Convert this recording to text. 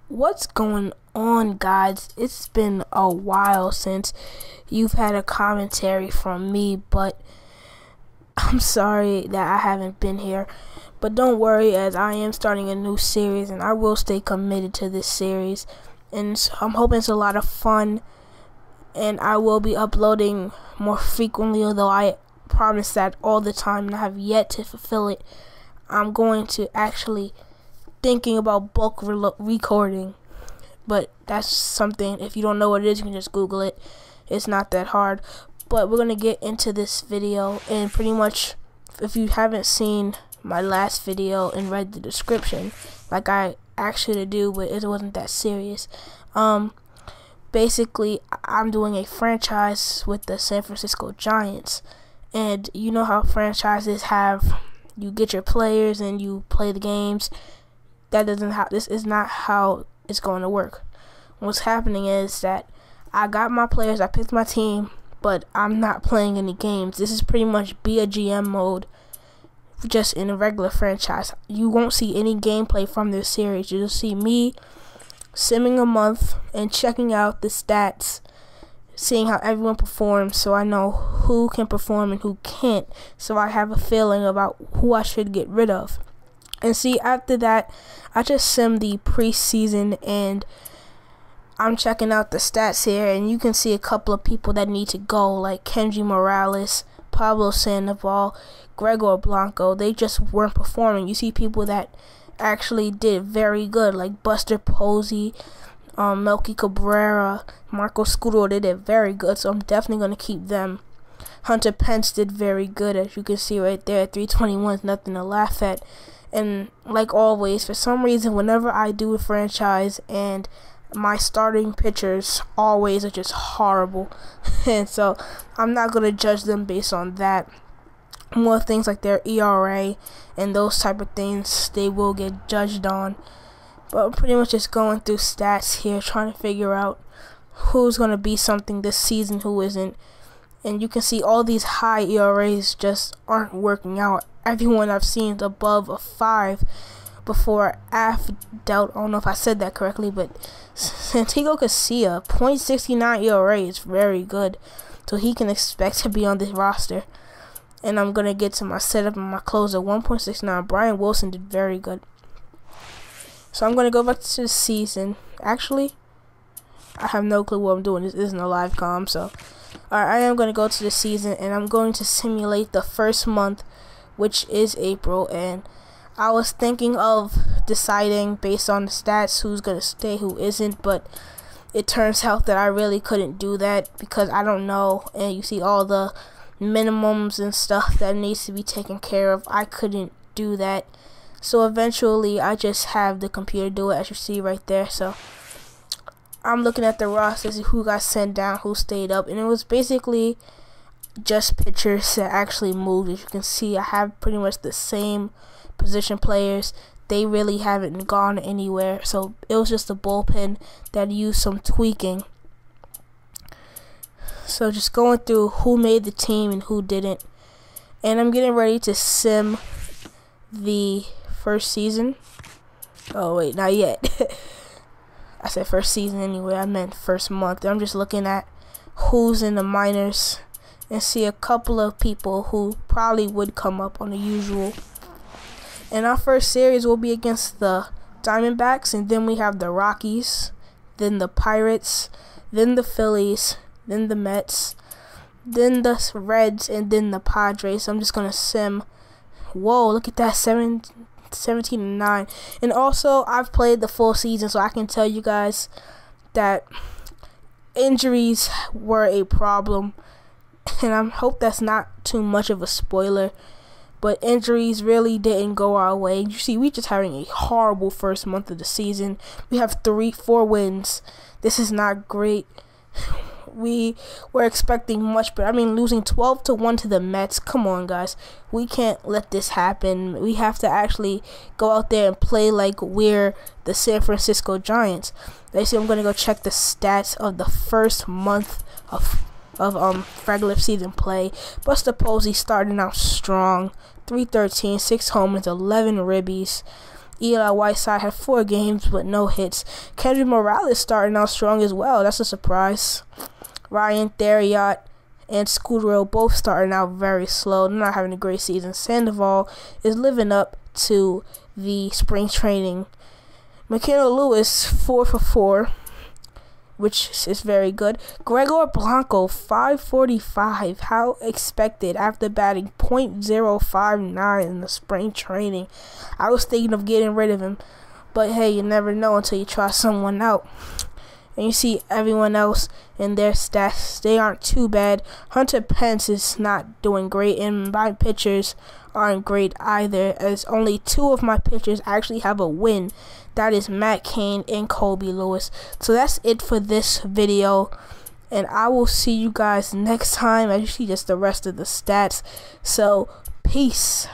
What's going on, guys? It's been a while since you've had a commentary from me, but I'm sorry that I haven't been here. But don't worry, as I am starting a new series and I will stay committed to this series, and so I'm hoping it's a lot of fun, and I will be uploading more frequently, although I promise that all the time and I have yet to fulfill it. I'm going to actually thinking about bulk recording, but that's something, if you don't know what it is, you can just Google it. It's not that hard. But we're gonna get into this video, and pretty much, if you haven't seen my last video and read the description like I asked you to do, but it wasn't that serious, basically I'm doing a franchise with the San Francisco Giants, and you know how franchises have, you get your players and you play the games. This is not how it's going to work. What's happening is that I got my players, I picked my team, but I'm not playing any games. This is pretty much be a GM mode, just in a regular franchise. You won't see any gameplay from this series. You'll see me simming a month and checking out the stats, seeing how everyone performs, so I know who can perform and who can't, so I have a feeling about who I should get rid of. And see, after that, I just sim the preseason and I'm checking out the stats here, and you can see a couple of people that need to go, like Kenji Morales, Pablo Sandoval, Gregor Blanco. They just weren't performing. You see people that actually did very good, like Buster Posey, Melky Cabrera, Marco Scudero. They did very good, so I'm definitely going to keep them. Hunter Pence did very good, as you can see right there. 321 is nothing to laugh at. And like always, for some reason, whenever I do a franchise and my starting pitchers always are just horrible, and so I'm not going to judge them based on that. More things like their ERA and those type of things, they will get judged on. But I'm pretty much just going through stats here, trying to figure out who's going to be something this season, who isn't. And you can see all these high ERAs just aren't working out. Everyone I've seen is above a 5 before Doubt. I don't know if I said that correctly, but Santiago Casilla, .69 ERA is very good, so he can expect to be on this roster. And I'm going to get to my setup and my closer. 1.69. Brian Wilson did very good. So I'm going to go back to the season. Actually, I have no clue what I'm doing. This isn't a live comm, so alright, I am going to go to the season, and I'm going to simulate the first month, which is April. And I was thinking of deciding based on the stats who's going to stay, who isn't, but it turns out that I really couldn't do that because I don't know, and you see all the minimums and stuff that needs to be taken care of. I couldn't do that, so eventually I just have the computer do it, as you see right there. So I'm looking at the roster to see who got sent down, who stayed up, and it was basically just pitchers that actually moved. As you can see, I have pretty much the same position players. They really haven't gone anywhere, so it was just the bullpen that used some tweaking. So just going through who made the team and who didn't, and I'm getting ready to sim the first season. Oh wait, not yet. I said first season anyway, I meant first month. I'm just looking at who's in the minors and see a couple of people who probably would come up on the usual. And our first series will be against the Diamondbacks, and then we have the Rockies, then the Pirates, then the Phillies, then the Mets, then the Reds, and then the Padres. So I'm just going to sim. Whoa, look at that, 17-9. And also, I've played the full season, so I can tell you guys that injuries were a problem. And I hope that's not too much of a spoiler, but injuries really didn't go our way. You see, we just having a horrible first month of the season. We have 4 wins. This is not great. We were expecting much, but I mean, losing 12-1 to the Mets. Come on, guys. We can't let this happen. We have to actually go out there and play like we're the San Francisco Giants. They say I'm going to go check the stats of the first month of of regular season play. Buster Posey starting out strong, 313, 6 homers, 11 ribbies. Eli Whiteside had 4 games but no hits. Kendrick Morales starting out strong as well. That's a surprise. Ryan Theriot and Scudero both starting out very slow. They're not having a great season. Sandoval is living up to the spring training. McKenna Lewis 4 for 4, which is very good. Gregor Blanco 545. How expected after batting .059 in the spring training. I was thinking of getting rid of him, but hey, you never know until you try someone out. And you see everyone else in their stats, they aren't too bad. Hunter Pence is not doing great, and my pitchers aren't great either, as only 2 of my pitchers actually have a win. That is Matt Cain and Colby Lewis. So that's it for this video, and I will see you guys next time as you see just the rest of the stats. So peace.